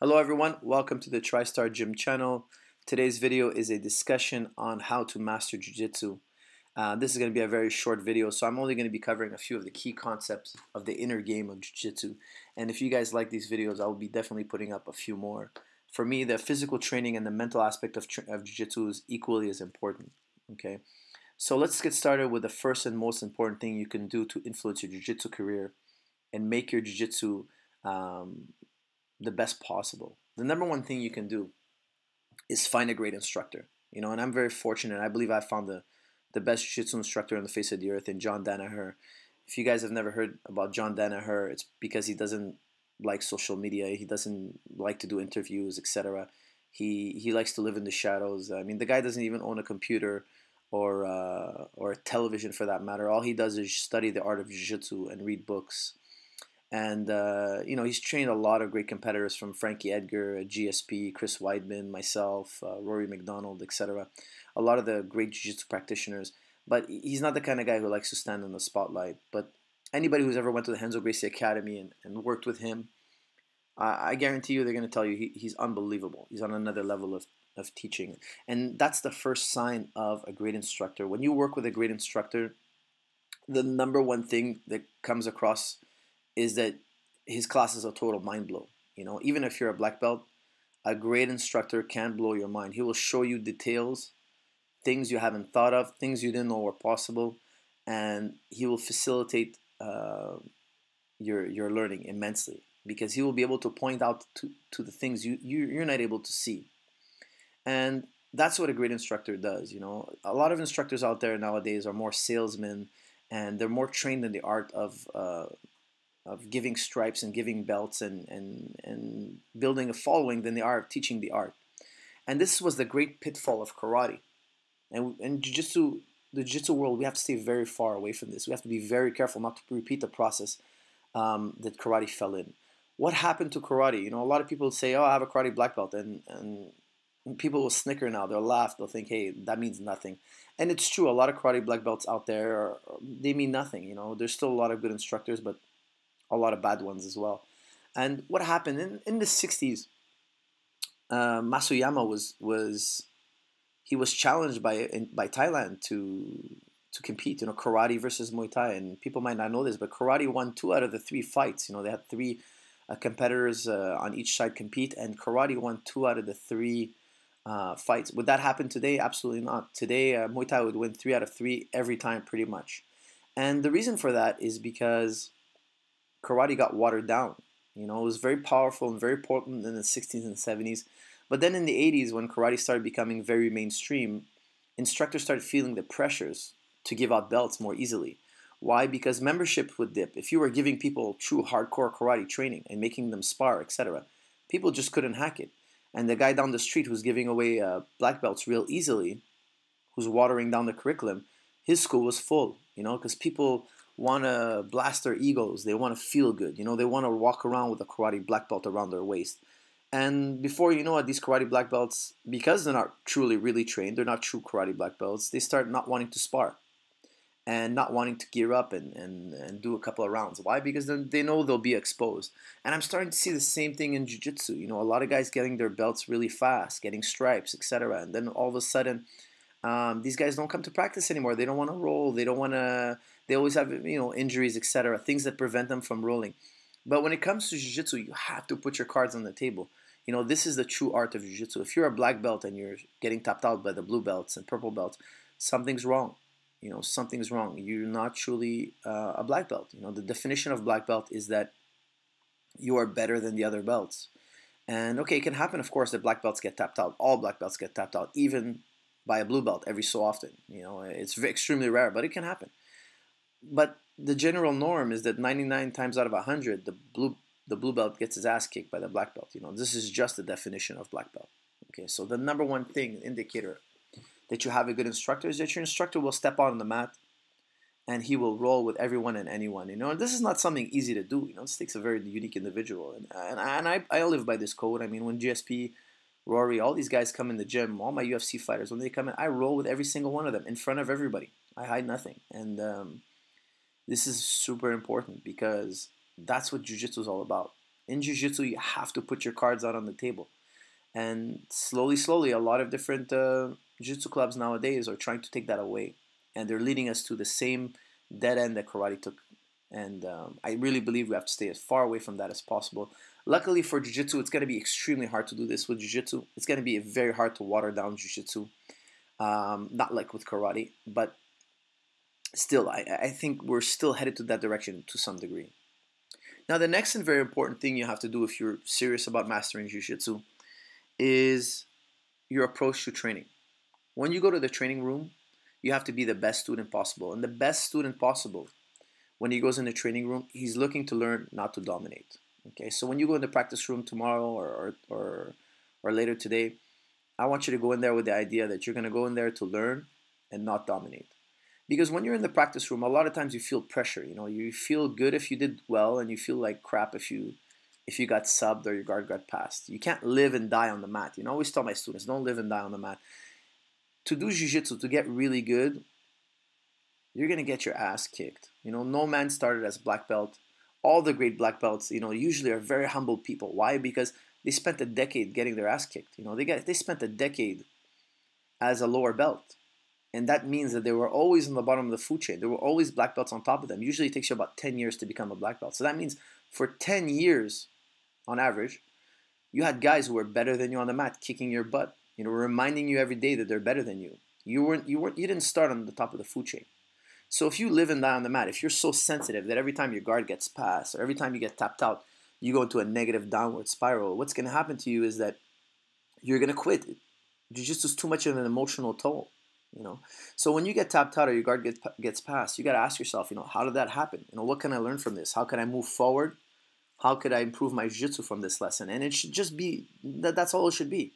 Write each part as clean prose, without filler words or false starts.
Hello everyone, welcome to the Tristar Gym channel. Today's video is a discussion on how to master Jiu-Jitsu. This is going to be a very short video, so I'm only going to be covering a few of the key concepts of the inner game of Jiu-Jitsu. And if you guys like these videos, I will be definitely putting up a few more. For me, the physical training and the mental aspect of Jiu-Jitsu is equally as important. Okay, so let's get started with the first and most important thing you can do to influence your Jiu-Jitsu career and make your Jiu-Jitsu the best possible. The number one thing you can do is find a great instructor. And I'm very fortunate. I believe I found the best jiu-jitsu instructor on the face of the earth in John Danaher. If you guys have never heard about John Danaher, it's because he doesn't like social media. He doesn't like to do interviews, etc. He likes to live in the shadows. I mean, the guy doesn't even own a computer or a television for that matter. All he does is study the art of jiu-jitsu and read books. And, he's trained a lot of great competitors from Frankie Edgar, GSP, Chris Weidman, myself, Rory McDonald, etc. A lot of the great jiu-jitsu practitioners. But he's not the kind of guy who likes to stand in the spotlight. But anybody who's ever went to the Renzo Gracie Academy and worked with him, I guarantee you they're going to tell you he's unbelievable. He's on another level of teaching. And that's the first sign of a great instructor. When you work with a great instructor, the number one thing that comes across is that his class is a total mind blow. Even if you're a black belt, a great instructor can blow your mind. He will show you details, things you haven't thought of, things you didn't know were possible, and he will facilitate your learning immensely because he will be able to point out to the things you're not able to see. And that's what a great instructor does. A lot of instructors out there nowadays are more salesmen, and they're more trained in the art of giving stripes and giving belts and building a following than they are of teaching the art. And this was the great pitfall of karate. And jiu-jitsu, the jiu-jitsu world, we have to stay very far away from this. We have to be very careful not to repeat the process that karate fell in. What happened to karate? A lot of people say, oh, I have a karate black belt, and people will snicker now. They'll laugh. They'll think, hey, that means nothing. And it's true. A lot of karate black belts out there, they mean nothing. There's still a lot of good instructors, but a lot of bad ones as well. And what happened in the 60s, Masuyama was challenged by Thailand to compete, karate versus Muay Thai. And people might not know this, but karate won 2 out of the 3 fights. They had 3 competitors on each side compete, and karate won 2 out of the 3 fights. Would that happen today? Absolutely not. Today, Muay Thai would win 3 out of 3 every time, pretty much. And the reason for that is because karate got watered down. It was very powerful and very potent in the 60s and 70s. But then in the 80s, when karate started becoming very mainstream, instructors started feeling the pressures to give out belts more easily. Why? Because membership would dip. If you were giving people true hardcore karate training and making them spar, etc., people just couldn't hack it. And the guy down the street who's giving away black belts real easily, who's watering down the curriculum, his school was full, because people want to blast their egos. They want to feel good. They want to walk around with a karate black belt around their waist. And before you know it, these karate black belts, because they're not truly really trained, they're not true karate black belts, they start not wanting to spar and not wanting to gear up and do a couple of rounds. Why? Because they know they'll be exposed. And I'm starting to see the same thing in jiu-jitsu. A lot of guys getting their belts really fast, getting stripes, etc. And then all of a sudden, these guys don't come to practice anymore. They don't want to roll. They don't want to. They always have injuries, etc. Things that prevent them from rolling. But when it comes to jiu-jitsu, you have to put your cards on the table. This is the true art of jiu-jitsu. If you're a black belt and you're getting tapped out by the blue belts and purple belts, something's wrong. Something's wrong. You're not truly a black belt. The definition of black belt is that you are better than the other belts. And okay, it can happen, of course, that black belts get tapped out. All black belts get tapped out, even by a blue belt every so often. It's extremely rare, but it can happen. But the general norm is that 99 times out of 100, the blue belt gets his ass kicked by the black belt. This is just the definition of black belt. Okay, so the number one thing, indicator that you have a good instructor is that your instructor will step on the mat and he will roll with everyone and anyone. This is not something easy to do. This takes a very unique individual. And I live by this code. I mean, when GSP, Rory, all these guys come in the gym, all my UFC fighters, when they come in, I roll with every single one of them in front of everybody. I hide nothing. And this is super important because that's what jiu-jitsu is all about. In Jiu-Jitsu, you have to put your cards out on the table. And slowly, a lot of different Jiu-Jitsu clubs nowadays are trying to take that away. And they're leading us to the same dead end that karate took. And I really believe we have to stay as far away from that as possible. Luckily for Jiu-Jitsu, it's going to be extremely hard to do this with Jiu-Jitsu. It's going to be very hard to water down Jiu-Jitsu. Not like with karate, but still, I think we're still headed to that direction to some degree. Now, the next and very important thing you have to do if you're serious about mastering Jiu-Jitsu is your approach to training. When you go to the training room, you have to be the best student possible. And the best student possible, when he goes in the training room, he's looking to learn, not to dominate. Okay, so when you go in the practice room tomorrow or later today, I want you to go in there with the idea that you're going to go in there to learn and not dominate. Because when you're in the practice room, a lot of times you feel pressure. You know, you feel good if you did well, and you feel like crap if you got subbed or your guard got passed. You can't live and die on the mat. You know, I always tell my students, don't live and die on the mat. To do Jiu-Jitsu, to get really good, you're going to get your ass kicked. You know, no man started as black belt. All the great black belts, you know, usually are very humble people. Why? Because they spent a decade getting their ass kicked. You know, they spent a decade as a lower belt. And that means that they were always on the bottom of the food chain. There were always black belts on top of them. Usually it takes you about 10 years to become a black belt. So that means for 10 years, on average, you had guys who were better than you on the mat, kicking your butt, you know, reminding you every day that they're better than you. You didn't start on the top of the food chain. So if you live and die on the mat, if you're so sensitive that every time your guard gets passed or every time you get tapped out, you go into a negative downward spiral, what's going to happen to you is that you're going to quit. Jiu-Jitsu is too much of an emotional toll. You know, so when you get tapped out or your guard gets passed, you got to ask yourself, you know, how did that happen? You know, what can I learn from this? How can I move forward? How could I improve my jiu-jitsu from this lesson? And it should just be that's all it should be,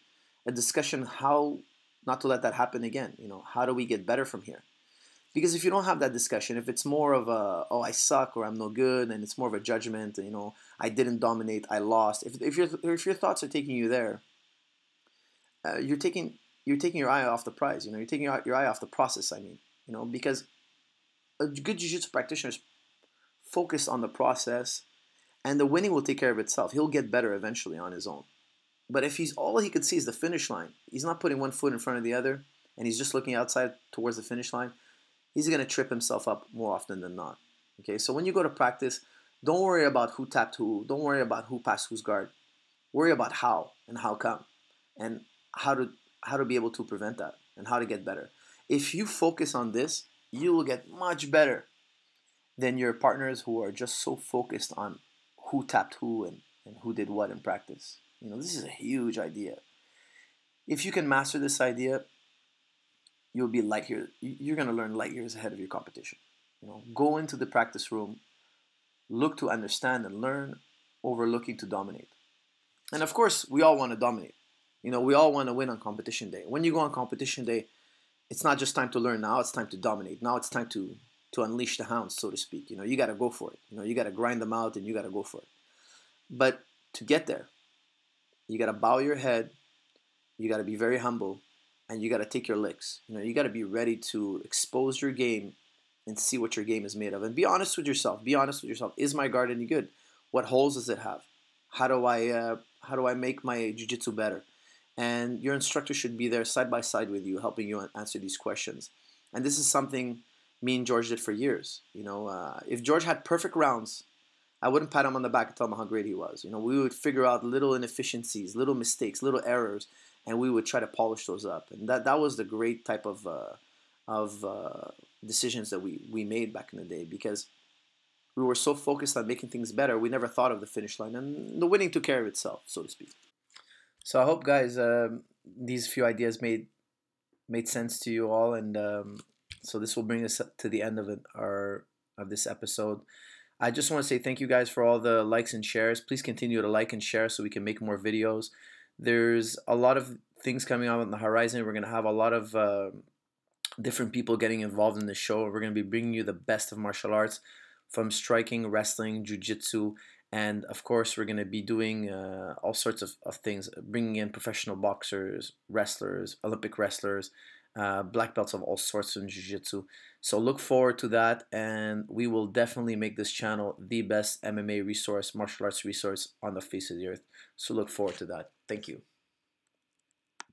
a discussion how not to let that happen again. You know, how do we get better from here? Because if you don't have that discussion, if it's more of a oh I suck or I'm no good, and it's more of a judgment, you know, I didn't dominate, I lost. If your thoughts are taking you there, you're taking your eye off the prize. You know, you're taking your eye off the process. I mean, you know, because a good jiu-jitsu practitioner is focused on the process, and the winning will take care of itself. He'll get better eventually on his own. But if all he could see is the finish line, he's not putting one foot in front of the other, and he's just looking outside towards the finish line, he's going to trip himself up more often than not. Okay, so when you go to practice, don't worry about who tapped who. Don't worry about who passed whose guard. Worry about how and how come, and how to be able to prevent that and how to get better. If you focus on this, you will get much better than your partners who are just so focused on who tapped who and who did what in practice. You know, this is a huge idea. If you can master this idea, you'll be light years. You're going to learn light years ahead of your competition. You know, go into the practice room, look to understand and learn, over looking to dominate. And of course, we all want to dominate. You know, we all want to win on competition day. When you go on competition day, it's not just time to learn now, it's time to dominate. Now it's time to unleash the hounds, so to speak. You know, you got to go for it. You know, you got to grind them out and you got to go for it. But to get there, you got to bow your head, you got to be very humble, and you got to take your licks. You know, you got to be ready to expose your game and see what your game is made of. And be honest with yourself. Be honest with yourself. Is my guard any good? What holes does it have? How do I make my jiu-jitsu better? And your instructor should be there side by side with you, helping you answer these questions. And this is something me and George did for years. You know, if George had perfect rounds, I wouldn't pat him on the back and tell him how great he was. You know, we would figure out little inefficiencies, little mistakes, little errors, and we would try to polish those up. And that was the great type of decisions that we made back in the day, because we were so focused on making things better, we never thought of the finish line, and the winning took care of itself, so to speak. So I hope, guys, these few ideas made sense to you all, and so this will bring us to the end of this episode. I just want to say thank you guys for all the likes and shares. Please continue to like and share so we can make more videos. There's a lot of things coming out on the horizon. We're going to have a lot of different people getting involved in the show. We're going to be bringing you the best of martial arts, from striking, wrestling, jiu-jitsu, and of course we're going to be doing all sorts of things, bringing in professional boxers, wrestlers, Olympic wrestlers, black belts of all sorts in Jiu-Jitsu. So look forward to that, and we will definitely make this channel the best MMA resource, martial arts resource on the face of the earth. So look forward to that. Thank you.